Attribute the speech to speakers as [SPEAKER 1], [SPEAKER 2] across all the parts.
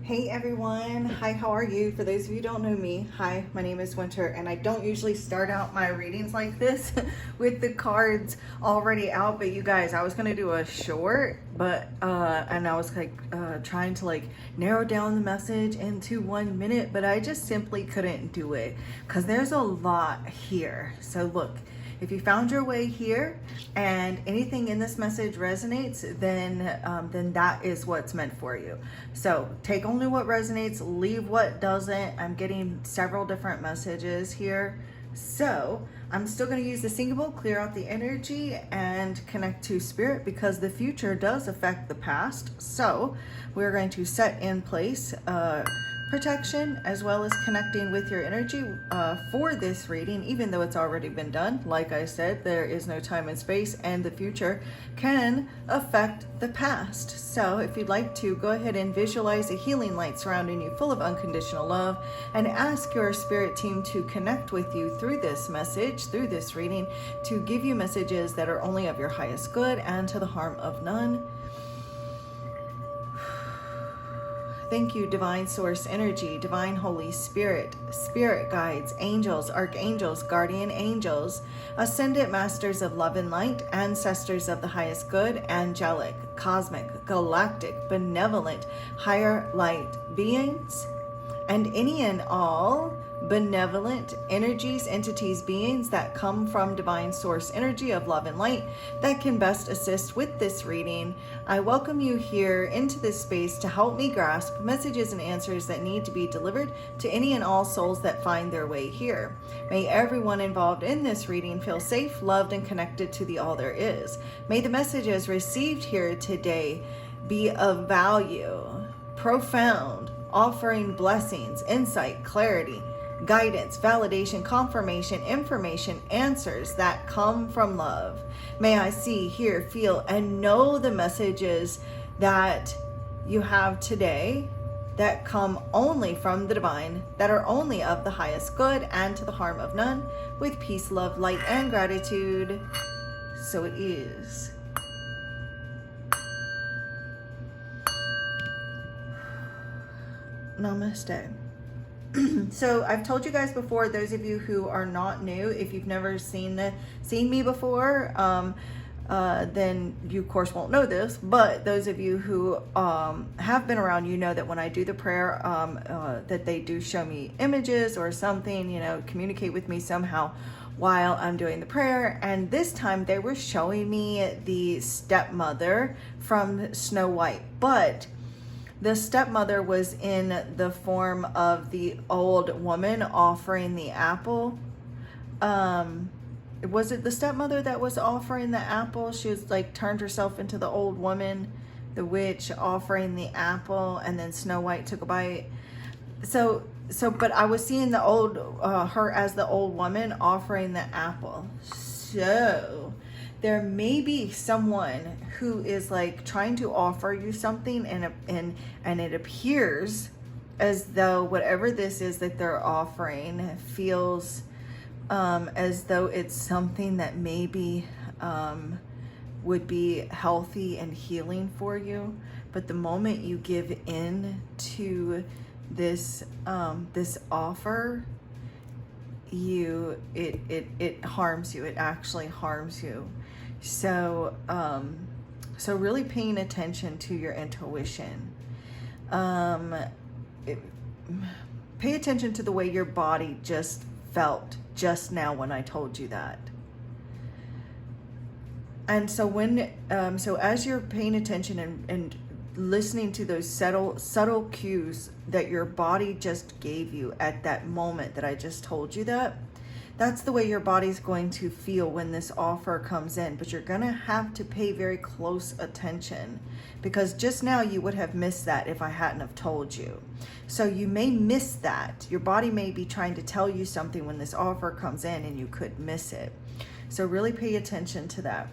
[SPEAKER 1] Hey everyone, hi, how are you? For those of you who don't know me, hi, my name is Winter, and I don't usually start out my readings like this with the cards already out, but you guys, I was gonna do a short, but and I was trying to narrow down the message into 1 minute, but I just simply couldn't do it because there's a lot here. So look, if you found your way here and anything in this message resonates, then that is what's meant for you. So take only what resonates, leave what doesn't. I'm getting several different messages here. So I'm still going to use the singing bowl, clear out the energy, and connect to spirit because the future does affect the past. So we're going to set in place protection as well as connecting with your energy for this reading, even though it's already been done. Like I said, there is no time and space, and the future can affect the past. So if you'd like to, go ahead and visualize a healing light surrounding you full of unconditional love, and ask your spirit team to connect with you through this message, through this reading, to give you messages that are only of your highest good and to the harm of none. Thank you, Divine Source Energy, Divine Holy Spirit, Spirit Guides, Angels, Archangels, Guardian Angels, Ascendant Masters of Love and Light, Ancestors of the Highest Good, Angelic, Cosmic, Galactic, Benevolent, Higher Light Beings, and any and all benevolent energies, entities, beings that come from Divine Source Energy of Love and Light that can best assist with this reading. I welcome you here into this space to help me grasp messages and answers that need to be delivered to any and all souls that find their way here. May everyone involved in this reading feel safe, loved, and connected to the all there is. May the messages received here today be of value, profound, offering blessings, insight, clarity, guidance, validation, confirmation, information, answers that come from love. May I see, hear, feel, and know the messages that you have today that come only from the divine, that are only of the highest good and to the harm of none, with peace, love, light, and gratitude. So it is. Namaste. So I've told you guys before, those of you who are not new, if you've never seen me before, then you of course won't know this, but those of you who have been around, you know that when I do the prayer, that they do show me images or something, communicate with me somehow while I'm doing the prayer. And this time they were showing me the stepmother from Snow White, but the stepmother was in the form of the old woman offering the apple. Was it the stepmother that was offering the apple? She was turned herself into the old woman, the witch, offering the apple, and then Snow White took a bite. But I was seeing the old, her as the old woman offering the apple. So there may be someone who is trying to offer you something, and it appears as though whatever this is that they're offering feels as though it's something that maybe would be healthy and healing for you. But the moment you give in to this this offer, it harms you. It actually harms you. So really paying attention to your intuition. Pay attention to the way your body just felt just now when I told you that. And so so as you're paying attention and listening to those subtle cues that your body just gave you at that moment that I just told you that's the way your body's going to feel when this offer comes in. But you're gonna have to pay very close attention, because just now you would have missed that if I hadn't have told you. So you may miss that. Your body may be trying to tell you something when this offer comes in and you could miss it. So really pay attention to that.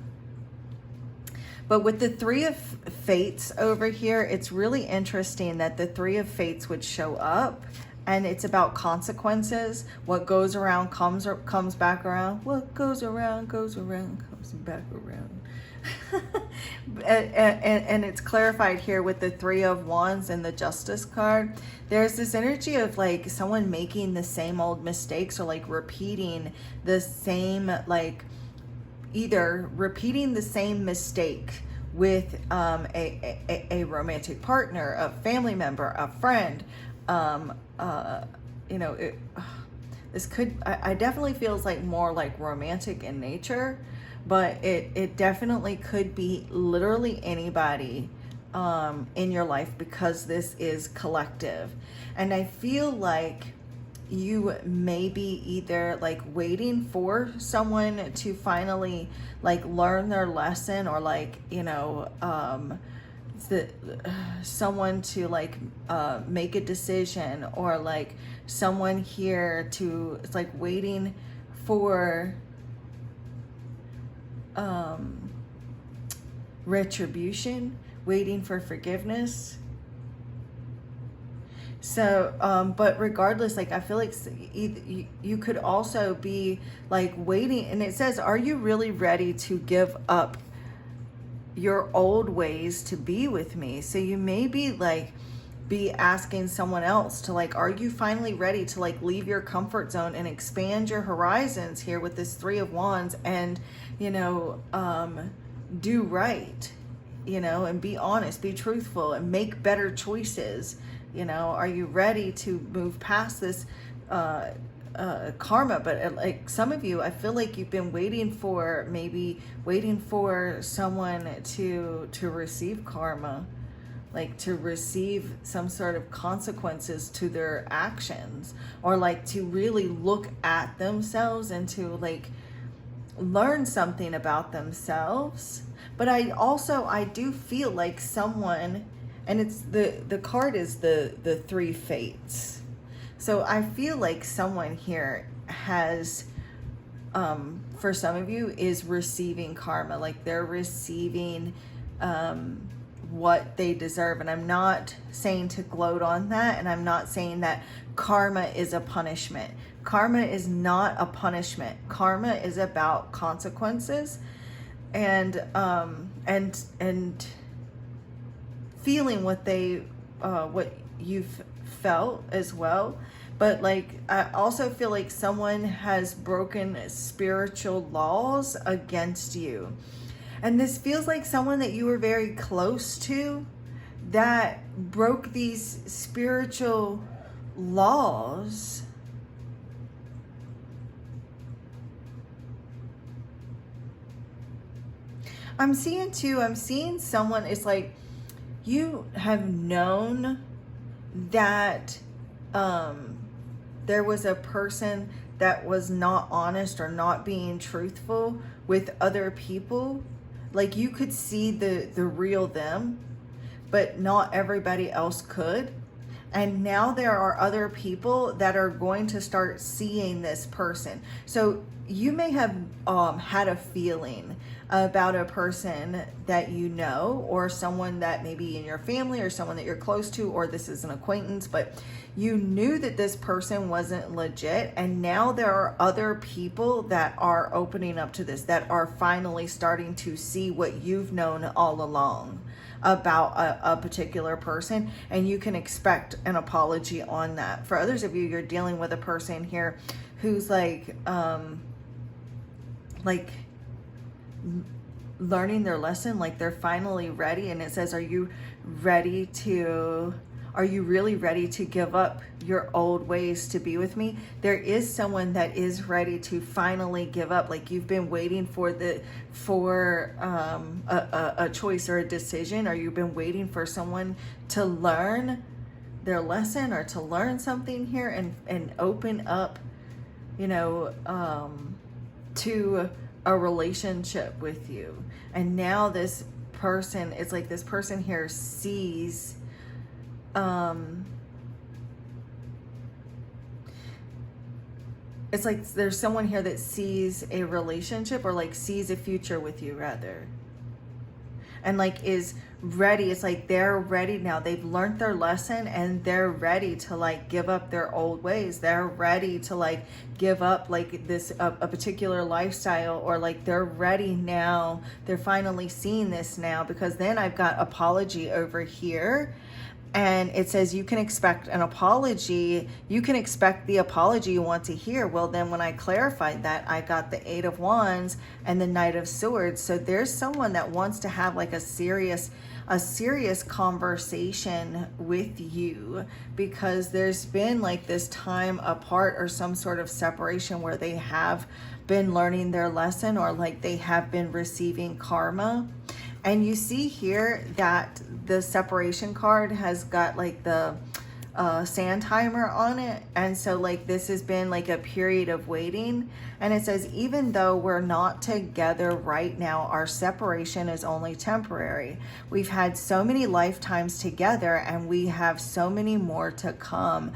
[SPEAKER 1] But with the Three of Fates over here, it's really interesting that the Three of Fates would show up, and it's about consequences. What goes around comes back around. What goes around comes back around. And it's clarified here with the Three of Wands and the Justice card. There's this energy of like someone making the same old mistakes, or like repeating the same, like either repeating the same mistake with a romantic partner, a family member, a friend. You know, this could, I definitely feels like more like romantic in nature, but it definitely could be literally anybody in your life, because this is collective. And I feel like you may be either like waiting for someone to finally like learn their lesson, or like, you know, someone to like make a decision, or like someone here to, it's like waiting for retribution, waiting for forgiveness. So, but regardless, like I feel like you could also be like waiting, and it says, are you really ready to give up your old ways to be with me? So you may be like be asking someone else to like, are you finally ready to like leave your comfort zone and expand your horizons here with this Three of Wands, and, you know, do right, you know, and be honest, be truthful, and make better choices. You know, are you ready to move past this karma? But like some of you, I feel like you've been waiting for, maybe waiting for someone to receive karma, like to receive some sort of consequences to their actions, or like to really look at themselves and to like learn something about themselves. But I do feel like someone, and it's the card is the Three Fates. So I feel like someone here has, for some of you, is receiving karma, like they're receiving what they deserve. And I'm not saying to gloat on that, and I'm not saying that karma is a punishment. Karma is not a punishment. Karma is about consequences, and feeling what they what you've felt as well. But like I also feel like someone has broken spiritual laws against you, and this feels like someone that you were very close to that broke these spiritual laws. I'm seeing someone, it's like you have known that there was a person that was not honest or not being truthful with other people. Like you could see the real them, but not everybody else could. And now there are other people that are going to start seeing this person. So you may have had a feeling about a person that you know, or someone that maybe in your family, or someone that you're close to, or this is an acquaintance, but you knew that this person wasn't legit. And now there are other people that are opening up to this, that are finally starting to see what you've known all along about a particular person, and you can expect an apology on that. For others of you, you're dealing with a person here who's like learning their lesson, like they're finally ready. And it says, are you really ready to give up your old ways to be with me? There is someone that is ready to finally give up. Like you've been waiting for a choice or a decision, or you've been waiting for someone to learn their lesson, or to learn something here and open up, you know, to a relationship with you. And now this person, it's like this person here sees it's like there's someone here that sees a relationship, or like sees a future with you rather, and like is ready. It's like they're ready now. They've learned their lesson and they're ready to like give up their old ways. They're ready to like give up like this a particular lifestyle, or like they're ready now. They're finally seeing this now, because then I've got apology over here. And it says you can expect an apology. You can expect the apology you want to hear. Well, then when I clarified that, I got the 8 of Wands and the Knight of Swords. So there's someone that wants to have like a serious conversation with you, because there's been like this time apart or some sort of separation where they have been learning their lesson, or like they have been receiving karma. And you see here that the separation card has got like the sand timer on it. And so like this has been like a period of waiting. And it says, even though we're not together right now, our separation is only temporary. We've had so many lifetimes together and we have so many more to come.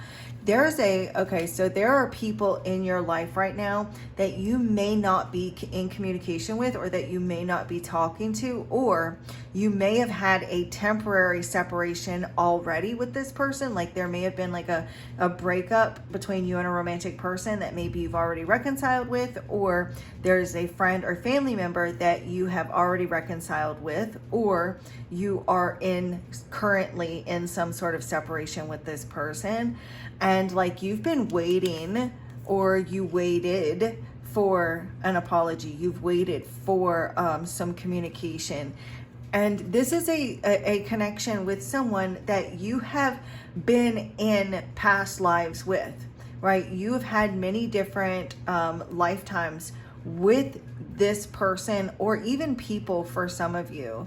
[SPEAKER 1] So there are people in your life right now that you may not be in communication with, or that you may not be talking to, or you may have had a temporary separation already with this person. Like there may have been like a breakup between you and a romantic person that maybe you've already reconciled with, or there's a friend or family member that you have already reconciled with, or you are currently in some sort of separation with this person. And like you've been waiting, or you waited for an apology. You've waited for some communication. And this is a connection with someone that you have been in past lives with, right? You have had many different lifetimes with this person, or even people for some of you.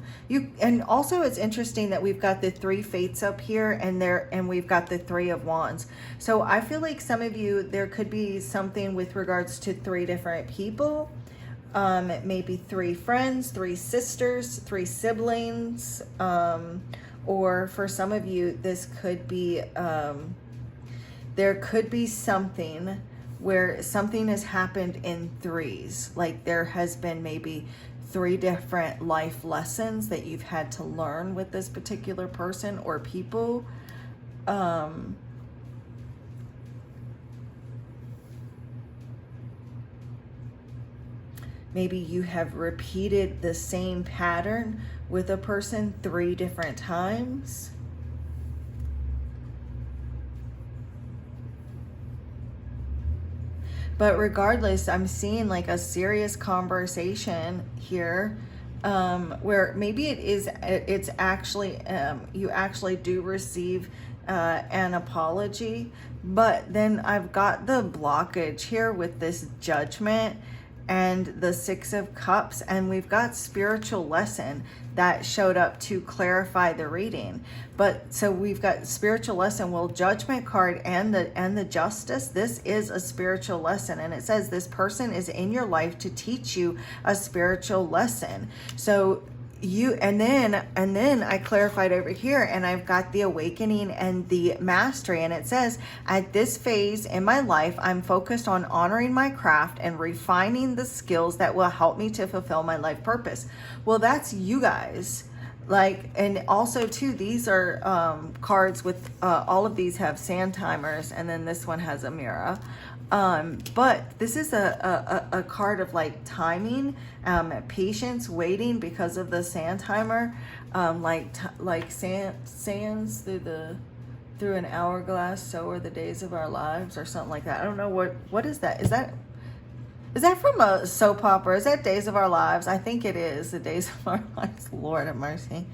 [SPEAKER 1] And also it's interesting that we've got the 3 fates up here, and we've got the 3 of Wands. So I feel like some of you, there could be something with regards to 3 different people. Maybe 3 friends, 3 sisters, 3 siblings, or for some of you, this could be, there could be something where something has happened in 3s. Like there has been maybe 3 different life lessons that you've had to learn with this particular person or people. Maybe you have repeated the same pattern with a person 3 different times. But regardless, I'm seeing like a serious conversation here, where maybe it's actually, you actually do receive an apology, but then I've got the blockage here with this Judgment and the 6 of Cups, and we've got spiritual lesson that showed up to clarify the reading. But so we've got spiritual lesson. Well, Judgment card and the Justice, this is a spiritual lesson, and it says this person is in your life to teach you a spiritual lesson. So and then I clarified over here, and I've got the Awakening and the Mastery, and it says, at this phase in my life, I'm focused on honoring my craft and refining the skills that will help me to fulfill my life purpose. Well, that's you guys. Like, and also too, these are cards with all of these have sand timers, and then this one has a mirror. But this is a card of like timing, patience, waiting, because of the sand timer, like sands through an hourglass, so are the days of our lives, or something like that. I don't know what is that? Is that from a soap opera? Is that Days of Our Lives? I think it is the Days of Our Lives. Lord have mercy.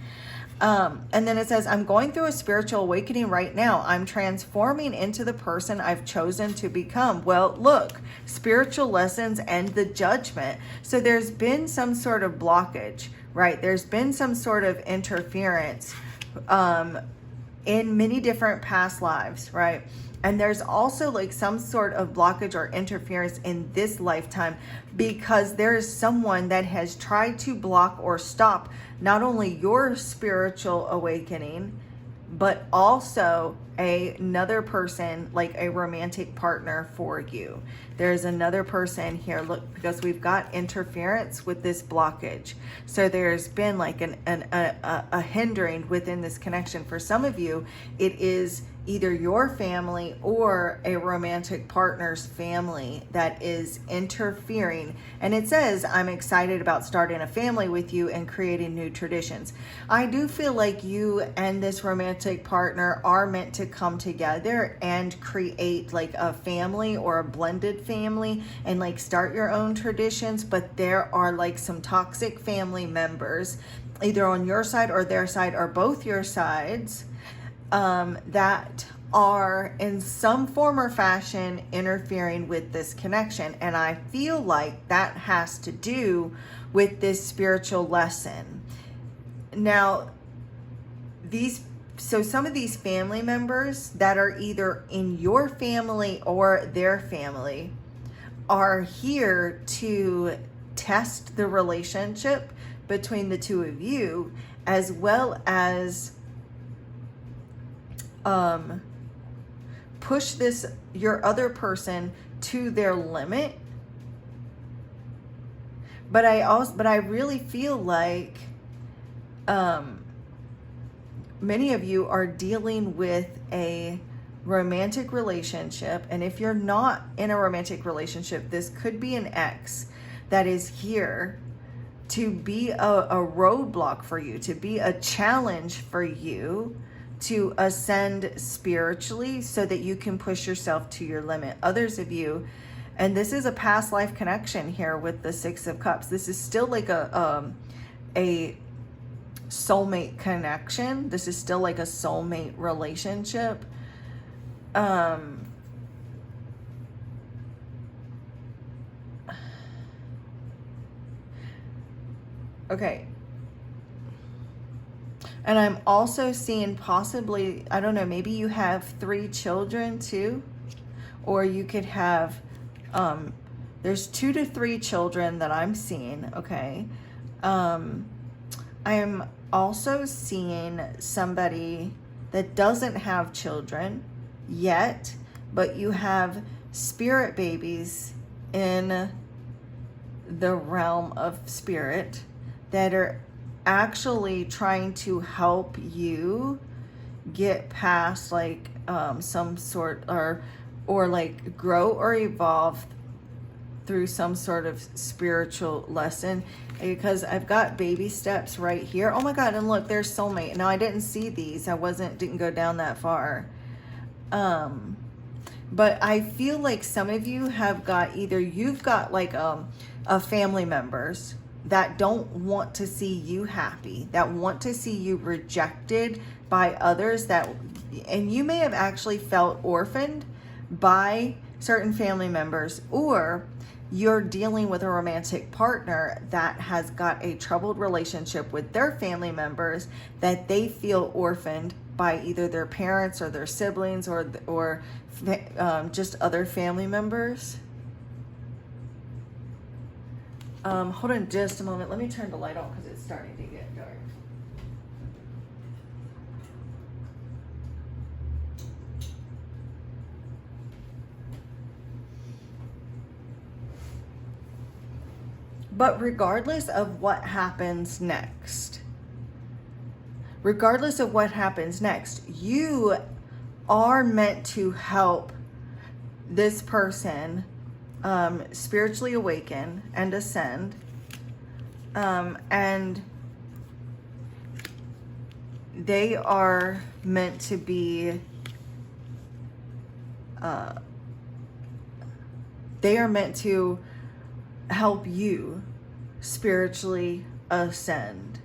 [SPEAKER 1] And then it says, I'm going through a spiritual awakening right now. I'm transforming into the person I've chosen to become. Well, look, spiritual lessons and the Judgment. So there's been some sort of blockage, right? There's been some sort of interference in many different past lives, right? And there's also like some sort of blockage or interference in this lifetime, because there is someone that has tried to block or stop not only your spiritual awakening, but also another person, like a romantic partner for you. There's another person here, look, because we've got interference with this blockage. So there's been like a hindering within this connection. For some of you, it is either your family or a romantic partner's family that is interfering. And it says, I'm excited about starting a family with you and creating new traditions. I do feel like you and this romantic partner are meant to come together and create like a family or a blended family and like start your own traditions. But there are like some toxic family members, either on your side or their side or both your sides, that are in some form or fashion interfering with this connection. And I feel like that has to do with this spiritual lesson. Now, some of these family members that are either in your family or their family are here to test the relationship between the two of you, as well as push your other person to their limit. But I really feel like many of you are dealing with a romantic relationship. And if you're not in a romantic relationship, this could be an ex that is here to be a roadblock for you, to be a challenge for you to ascend spiritually so that you can push yourself to your limit. Others of you, and this is a past life connection here with the Six of Cups. This is still like a soulmate connection. This is still like a soulmate relationship. Okay. And I'm also seeing possibly, I don't know, maybe you have 3 children too, or you could have, there's 2 to 3 children that I'm seeing, okay? I am also seeing somebody that doesn't have children yet, but you have spirit babies in the realm of spirit that are actually trying to help you get past like some sort or like grow or evolve through some sort of spiritual lesson, because I've got baby steps right here. Oh my God, and look, there's soulmate. Now I didn't see these. Didn't go down that far. But I feel like some of you have got, either you've got like a family members that don't want to see you happy, that want to see you rejected by others, and you may have actually felt orphaned by certain family members, or you're dealing with a romantic partner that has got a troubled relationship with their family members, that they feel orphaned by either their parents or their siblings or just other family members. Hold on just a moment. Let me turn the light on because it's starting to get dark. But regardless of what happens next, you are meant to help this person spiritually awaken and ascend, and they are meant to be help you spiritually ascend.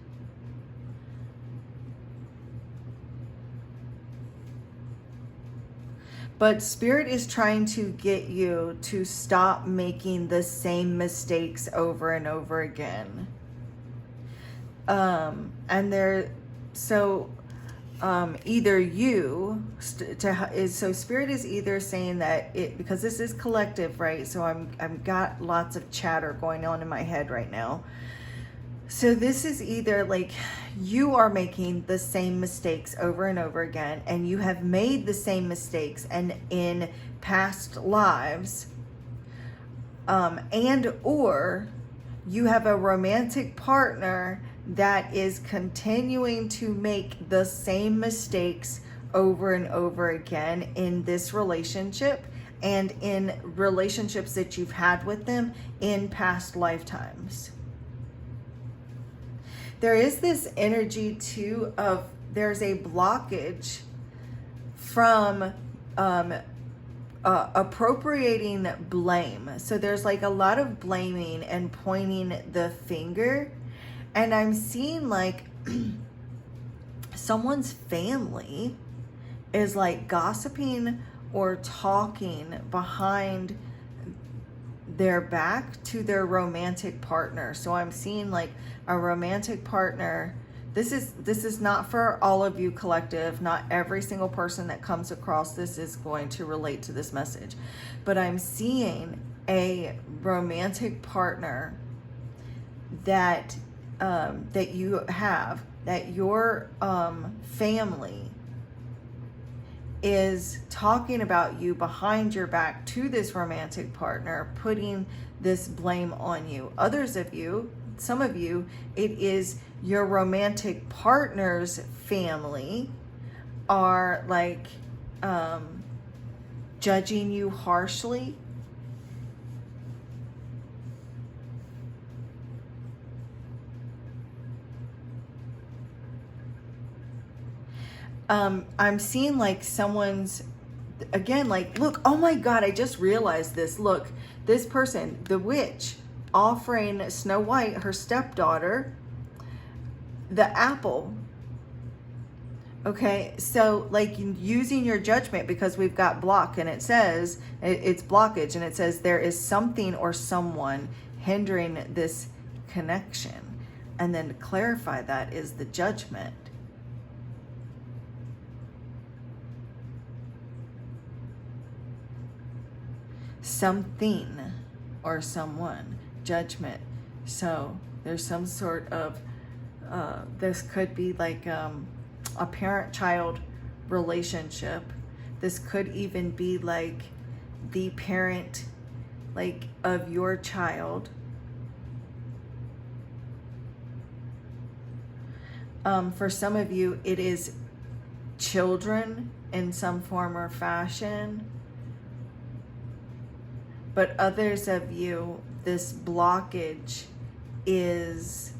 [SPEAKER 1] But Spirit is trying to get you to stop making the same mistakes over and over again. Either you, so Spirit is either saying that because this is collective, right? So I've got lots of chatter going on in my head right now. So this is either like you are making the same mistakes over and over again, and you have made the same mistakes and in past lives, and or you have a romantic partner that is continuing to make the same mistakes over and over again in this relationship and in relationships that you've had with them in past lifetimes. There is this energy too of there's a blockage from appropriating blame. So there's like a lot of blaming and pointing the finger. And I'm seeing like someone's family is like gossiping or talking behind their back to their romantic partner. So I'm seeing like a romantic partner. This is not for all of you collective. Not every single person that comes across this is going to relate to this message. But I'm seeing a romantic partner that that you have, that your family is talking about you behind your back to this romantic partner, putting this blame on you. Others of you, some of you, it is your romantic partner's family are like judging you harshly. I'm seeing like someone's, again, like, look, oh my God, I just realized this. Look, this person, the witch, offering Snow White, her stepdaughter, the apple. Okay, so like using your judgment, because we've got block and it says, it's blockage, and it says there is something or someone hindering this connection. And then to clarify that is the judgment. Something or someone, judgment. So there's some sort of this could be like a parent-child relationship. This could even be like the parent like of your child. For some of you, it is children in some form or fashion. But others of you, this blockage is,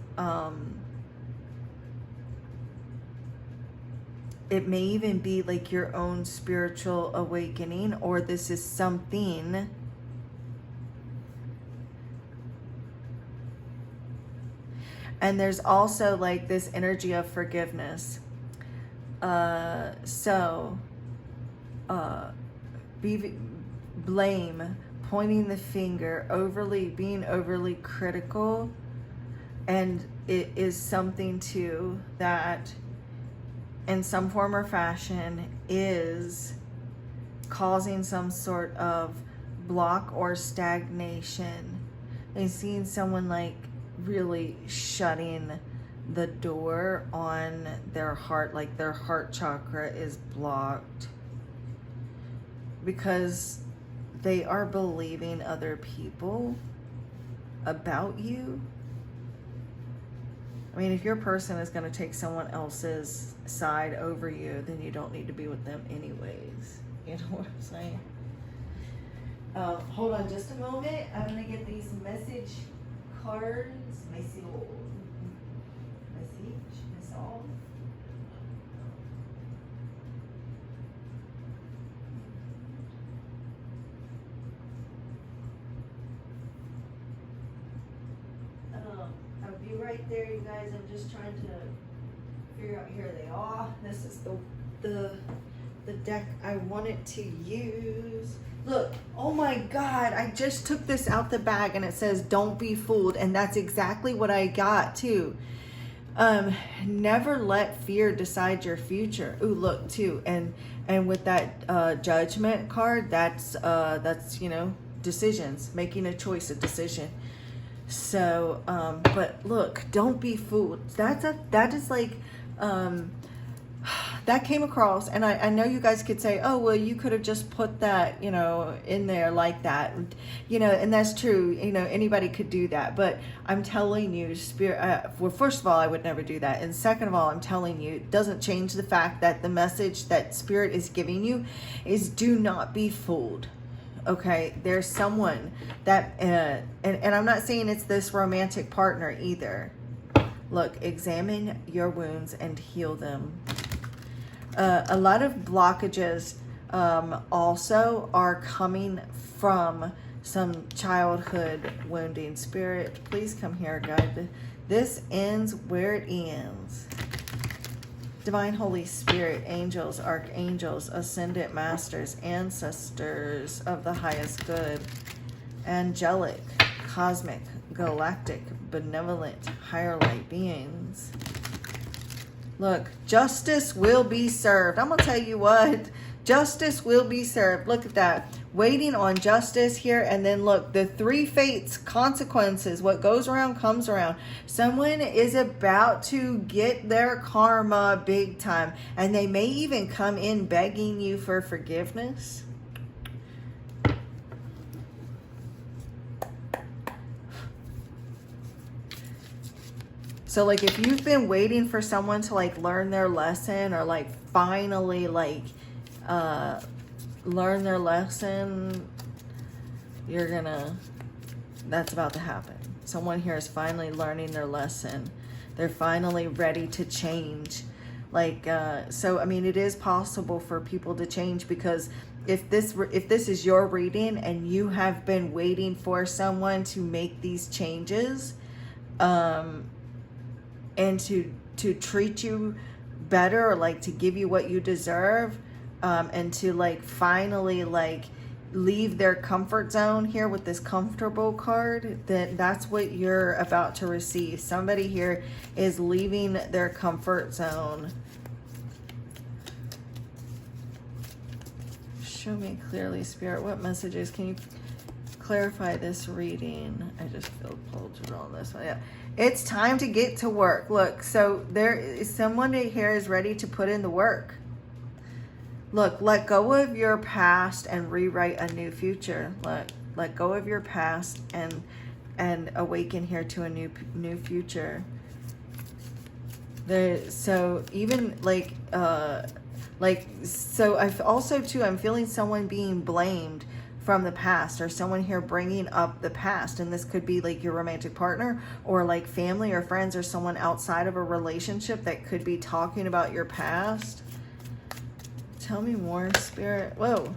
[SPEAKER 1] it may even be like your own spiritual awakening, or this is something and there's also like this energy of forgiveness. Blame, pointing the finger, being overly critical, and it is something too that in some form or fashion is causing some sort of block or stagnation. And seeing someone like really shutting the door on their heart, like their heart chakra is blocked because they are believing other people about you. I mean, if your person is going to take someone else's side over you, then you don't need to be with them anyways. You know what I'm saying? Hold on just a moment. I'm going to get these message cards. Message. I'll be right there, you guys. I'm just trying to figure out. Here they are. This is the deck I wanted to use. Look, oh my God, I just took this out the bag and it says don't be fooled, and that's exactly what I got too. Never let fear decide your future. Ooh, look too, and with that judgment card, that's you know, decisions, making a choice, a decision. So, but look, don't be fooled. That is like, that came across, and I know you guys could say, oh, well, you could have just put that, in there like that, and that's true. Anybody could do that, but I'm telling you, Spirit, well, first of all, I would never do that. And second of all, I'm telling you, it doesn't change the fact that the message that Spirit is giving you is do not be fooled. Okay, there's someone that, and I'm not saying it's this romantic partner either. Look, examine your wounds and heal them. A lot of blockages also are coming from some childhood wounding. Spirit, please come here, guide. This ends where it ends. Divine Holy Spirit, angels, archangels, ascended masters, ancestors of the highest good, angelic, cosmic, galactic, benevolent, higher light beings. Look, justice will be served. I'm going to tell you what, justice will be served. Look at that. Waiting on justice here. And then look, the three fates, consequences. What goes around comes around. Someone is about to get their karma big time. And they may even come in begging you for forgiveness. So like if you've been waiting for someone to like learn their lesson, or like finally like learn their lesson, that's about to happen. Someone here is finally learning their lesson. They're finally ready to change. So I mean, it is possible for people to change, because if this is your reading and you have been waiting for someone to make these changes, and to treat you better, or like to give you what you deserve, and to like finally like leave their comfort zone here with this comfortable card, that's what you're about to receive. Somebody here is leaving their comfort zone. Show me clearly, Spirit, what messages can you clarify this reading? I just feel pulled to roll this one. Yeah, it's time to get to work. Look, so there is someone here is ready to put in the work. Look, let go of your past and rewrite a new future. Let go of your past and awaken here to a new future. So even so I've also too, I'm feeling someone being blamed from the past, or someone here bringing up the past, and this could be like your romantic partner, or like family or friends, or someone outside of a relationship that could be talking about your past. Tell me more, Spirit. Whoa.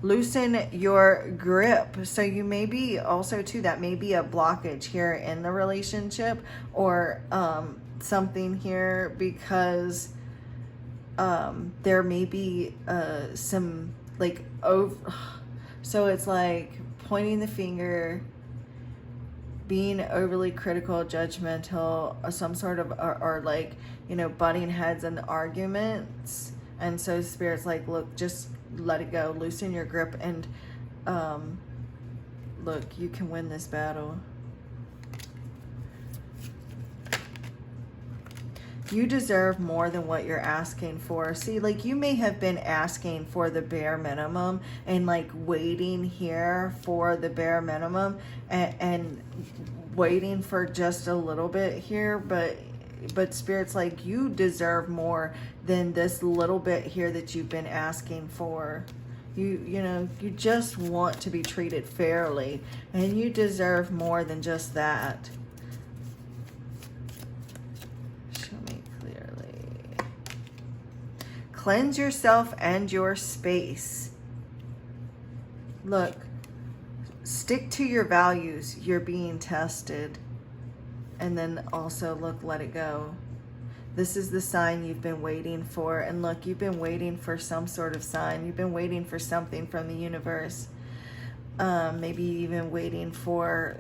[SPEAKER 1] Loosen your grip. So you may be also too, that may be a blockage here in the relationship, or something here, because there may be some like so it's like pointing the finger, being overly critical, judgmental, or some sort of, or like, butting heads and arguments. And so Spirit's like, look, just let it go, loosen your grip, and look, you can win this battle. You deserve more than what you're asking for. See, like you may have been asking for the bare minimum and like waiting here for the bare minimum, and waiting for just a little bit here, but Spirit's like, you deserve more than this little bit here that you've been asking for. You just want to be treated fairly, and you deserve more than just that. Cleanse yourself and your space. Look, stick to your values. You're being tested. And then also, look, let it go. This is the sign you've been waiting for. And look, you've been waiting for some sort of sign. You've been waiting for something from the universe. Maybe even waiting for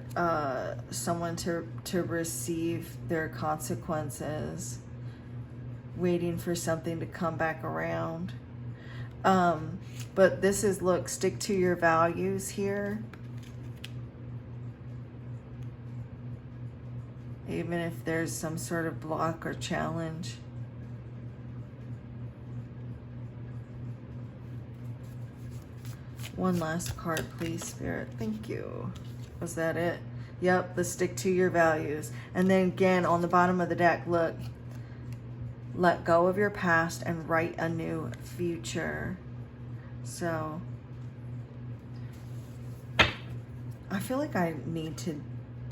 [SPEAKER 1] someone to receive their consequences. Waiting for something to come back around. But this is, look, stick to your values here. even if there's some sort of block or challenge. One last card, please, Spirit. Thank you. Was that it? Yep, the stick to your values. And then again, on the bottom of the deck, look. Let go of your past and write a new future. So, I feel like I need to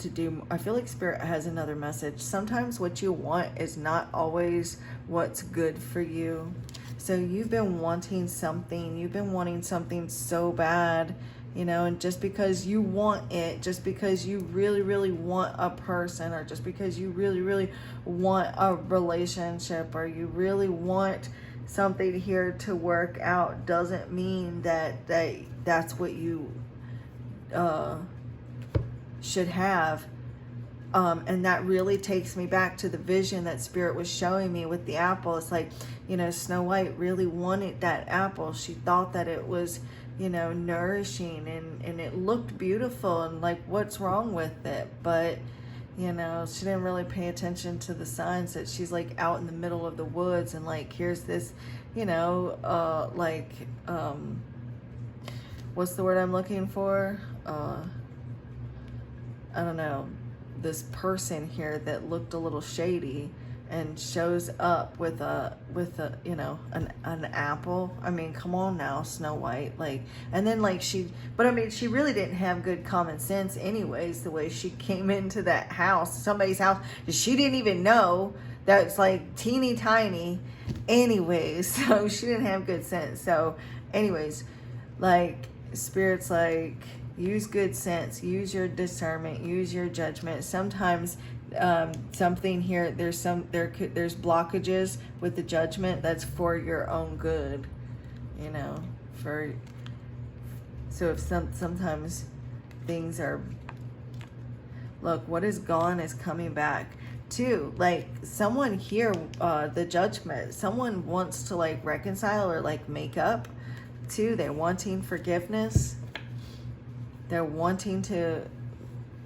[SPEAKER 1] do, I feel like Spirit has another message. Sometimes what you want is not always what's good for you. So you've been wanting something so bad, you know, and just because you want it, just because you really, really want a person, or just because you really, really want a relationship, or you really want something here to work out, doesn't mean that that's what you should have. And that really takes me back to the vision that Spirit was showing me with the apple. It's like, you know, Snow White really wanted that apple. She thought that it was, you know, nourishing and it looked beautiful, and like, what's wrong with it? But, you know, she didn't really pay attention to the signs that she's like out in the middle of the woods, and like, here's this, you know, what's the word I'm looking for? I don't know. This person here that looked a little shady and shows up with a you know, an apple. I mean, come on now, Snow White. Like, and then like but I mean, she really didn't have good common sense anyways, the way she came into that house, somebody's house, she didn't even know that it's like teeny tiny anyways. So she didn't have good sense. So anyways, like, Spirit's like, use good sense, use your discernment, use your judgment. Sometimes something here, there's blockages with the judgment that's for your own good, you know, so if sometimes things are, look, what is gone is coming back too. Like, someone here, the judgment, someone wants to like reconcile or like make up too. They're wanting forgiveness. They're wanting to,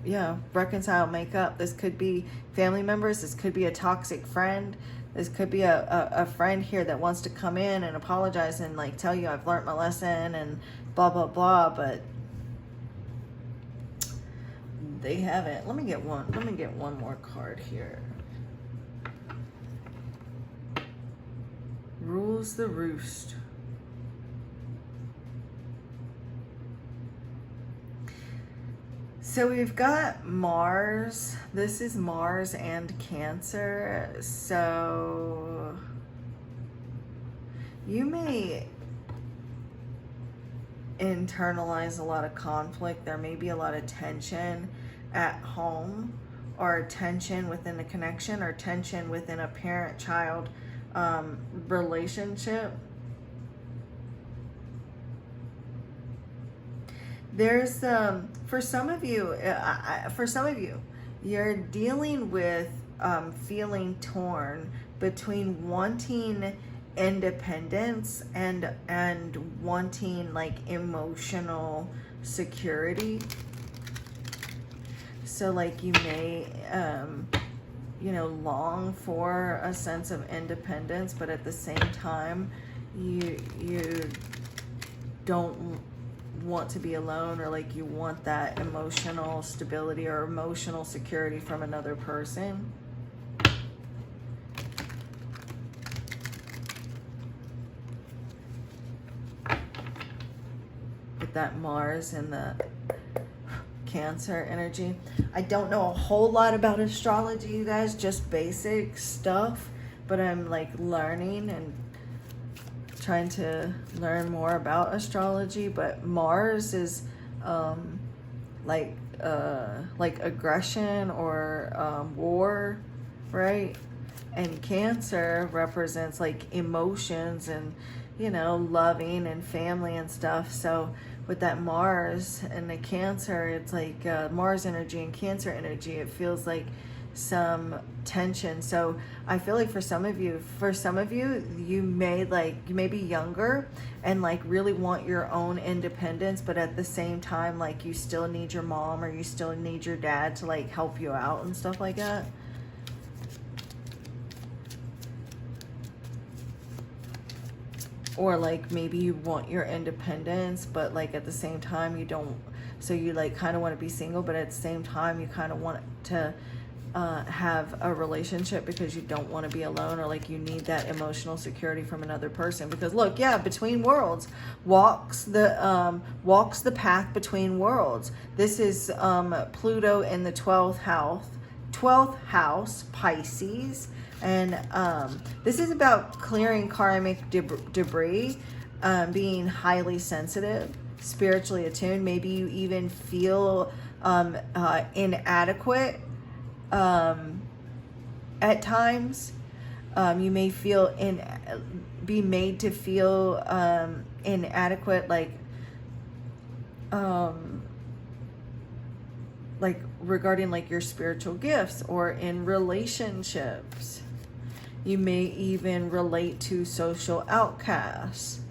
[SPEAKER 1] yeah, reconcile, make up. This could be family members. This could be a toxic friend. This could be a friend here that wants to come in and apologize and like tell you, I've learned my lesson and blah, blah, blah. But they haven't. Let me get one more card here. Rules the roost. So we've got Mars. This is Mars and Cancer. So you may internalize a lot of conflict. There may be a lot of tension at home, or tension within a connection, or tension within a parent-child relationship. There's for some of you, you're dealing with feeling torn between wanting independence and wanting like emotional security. So like, you may you know, long for a sense of independence, but at the same time you don't want to be alone, or like you want that emotional stability or emotional security from another person. With that Mars and the Cancer energy. I don't know a whole lot about astrology, you guys, just basic stuff, but I'm like learning and trying to learn more about astrology. But Mars is like aggression or war, right? And Cancer represents like emotions and, you know, loving and family and stuff. So with that Mars and the Cancer, it's like Mars energy and Cancer energy, it feels like some tension. So I feel like for some of you, you may be younger and like really want your own independence, but at the same time, like, you still need your mom or you still need your dad to like help you out and stuff like that. or like maybe you want your independence, but like at the same time you don't, so you like kind of want to be single, but at the same time you kind of want to have a relationship because you don't want to be alone, or like you need that emotional security from another person. Because look, yeah, between worlds walks the path between worlds. This is Pluto in the 12th house, Pisces. And this is about clearing karmic debris, being highly sensitive, spiritually attuned. Maybe you even feel inadequate at times. You may be made to feel inadequate, like regarding like your spiritual gifts, or in relationships. You may even relate to social outcasts.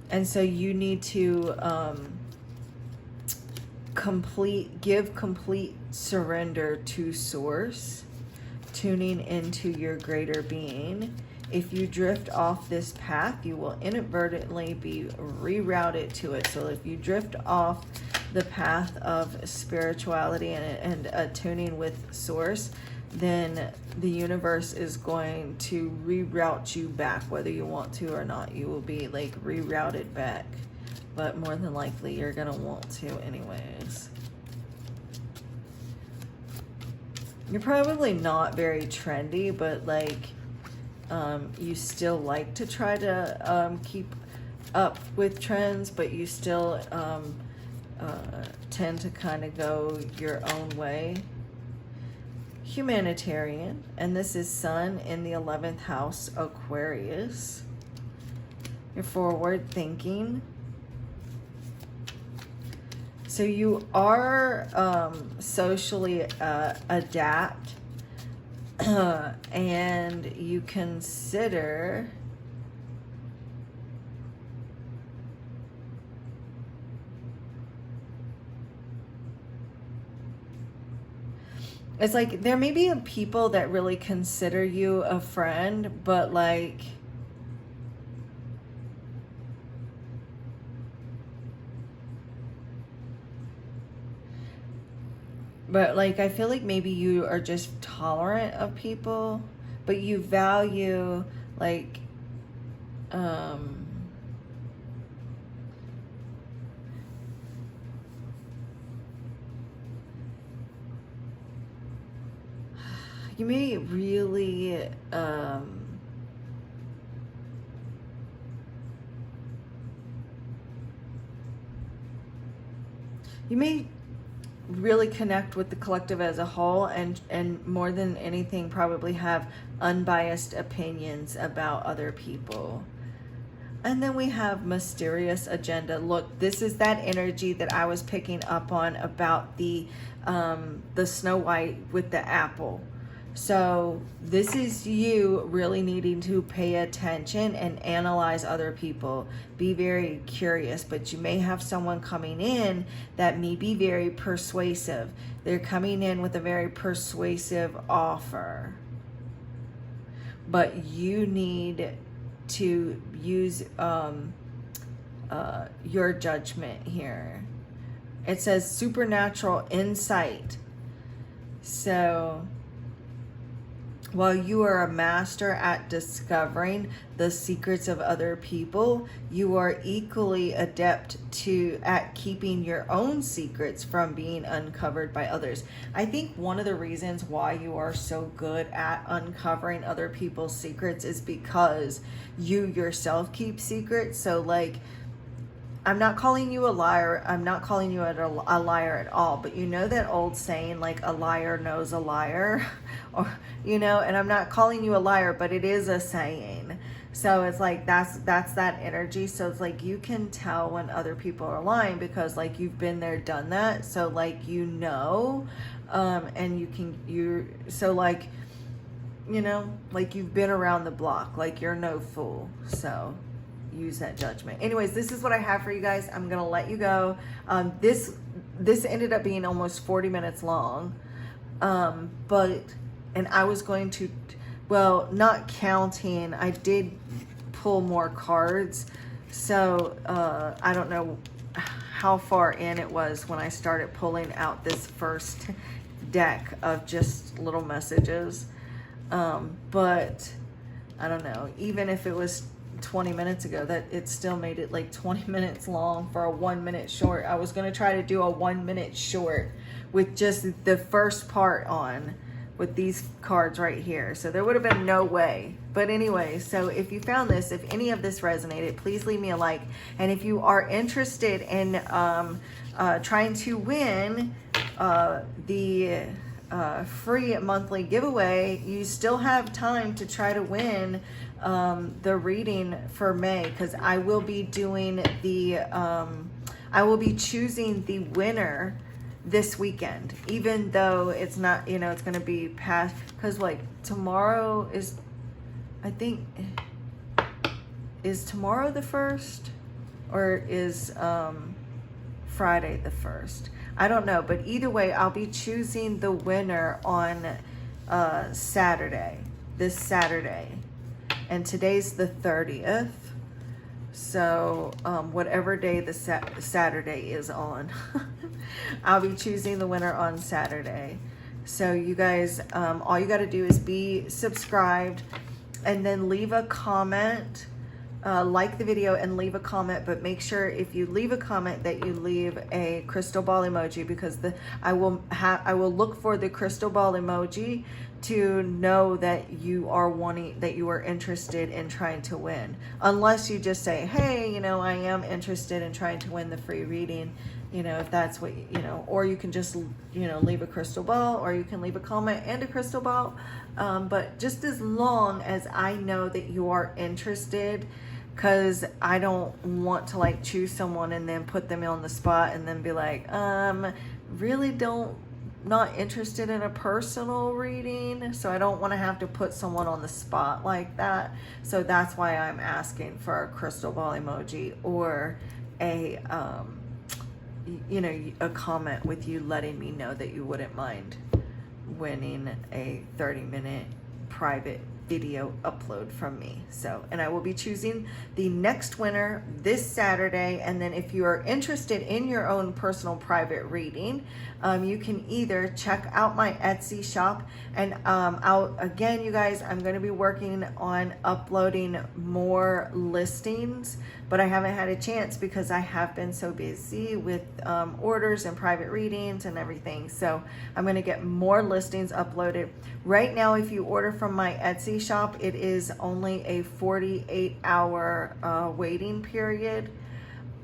[SPEAKER 1] And so you need to give complete surrender to source, tuning into your greater being. If you drift off this path, you will inadvertently be rerouted to it. So if you drift off the path of spirituality and attuning with source, then the universe is going to reroute you back, whether you want to or not. You will be like rerouted back, but more than likely you're gonna want to anyways. You're probably not very trendy, but like you still like to try to keep up with trends, but you still tend to kind of go your own way. Humanitarian, and this is Sun in the 11th house, Aquarius. You're forward thinking. So you are socially adapt, and you consider it's like there may be people that really consider you a friend, but like I feel like maybe you are just tolerant of people, but you value like you may really you may really connect with the collective as a whole, and more than anything probably have unbiased opinions about other people. And then we have mysterious agenda. Look, this is that energy that I was picking up on about the Snow White with the apple. So this is you really needing to pay attention and analyze other people. Be very curious, but you may have someone coming in that may be very persuasive. They're coming in with a very persuasive offer. But you need to use your judgment here. It says supernatural insight. So while you are a master at discovering the secrets of other people, you are equally adept at keeping your own secrets from being uncovered by others. I think one of the reasons why you are so good at uncovering other people's secrets is because you yourself keep secrets. So like, I'm not calling you a liar. I'm not calling you a liar at all. But you know that old saying, like a liar knows a liar, or and I'm not calling you a liar, but it is a saying. So it's like that's that energy. So it's like you can tell when other people are lying because like you've been there, done that. So like and like you've been around the block. Like you're no fool. So use that judgment. Anyways, this is what I have for you guys. I'm gonna let you go. This ended up being almost 40 minutes long, and I was going to, well, not counting, I did pull more cards. So I don't know how far in it was when I started pulling out this first deck of just little messages. But I don't know, even if it was 20 minutes ago, that it still made it like 20 minutes long for a 1 minute short. I was going to try to do a 1 minute short with just the first part on with these cards right here. So there would have been no way. But anyway, so if you found this, if any of this resonated, please leave me a like. And if you are interested in trying to win the free monthly giveaway, you still have time to try to win the reading for May, because I will be doing the I will be choosing the winner this weekend, even though it's not, you know, it's going to be past, because like tomorrow is, I think, is tomorrow the 1st, or is Friday the 1st? I don't know, but either way, I'll be choosing the winner on Saturday, this Saturday, and today's the 30th. So whatever day the Saturday is on, I'll be choosing the winner on Saturday. So you guys, all you got to do is be subscribed and then leave a comment. Like the video and leave a comment, but make sure if you leave a comment that you leave a crystal ball emoji, because I will look for the crystal ball emoji to know that you are interested in trying to win. Unless you just say, hey, you know, I am interested in trying to win the free reading, you know, if that's what, you know, or you can just, you know, leave a crystal ball, or you can leave a comment and a crystal ball. But just as long as I know that you are interested, because I don't want to like choose someone and then put them on the spot and then be like, really not interested in a personal reading. So I don't want to have to put someone on the spot like that. So that's why I'm asking for a crystal ball emoji, or a, you know, a comment with you letting me know that you wouldn't mind winning a 30-minute private video upload from me. So, and I will be choosing the next winner this Saturday. And then if you are interested in your own personal private reading, you can either check out my Etsy shop, and again, you guys, I'm going to be working on uploading more listings, but I haven't had a chance because I have been so busy with orders and private readings and everything. So I'm going to get more listings uploaded. Right now, if you order from my Etsy shop, it is only a 48-hour waiting period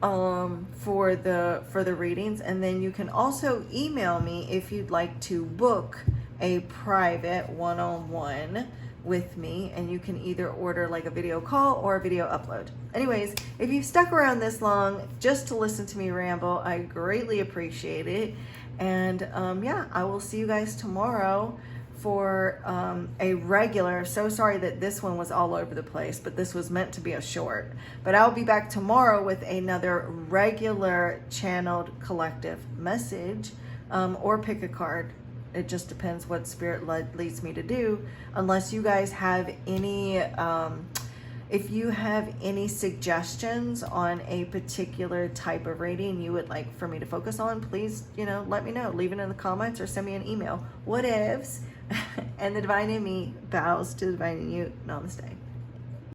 [SPEAKER 1] for the readings. And then you can also email me if you'd like to book a private one-on-one with me, and you can either order like a video call or a video upload. Anyways, if you've stuck around this long just to listen to me ramble, I greatly appreciate it. And yeah, I will see you guys tomorrow for a regular. So sorry that this one was all over the place, but this was meant to be a short. But I'll be back tomorrow with another regular channeled collective message, or pick a card. It just depends what spirit leads me to do. Unless you guys have any, if you have any suggestions on a particular type of reading you would like for me to focus on, please, you know, let me know. Leave it in the comments or send me an email. Whatevs. And the divine in me bows to the divine in you. Namaste.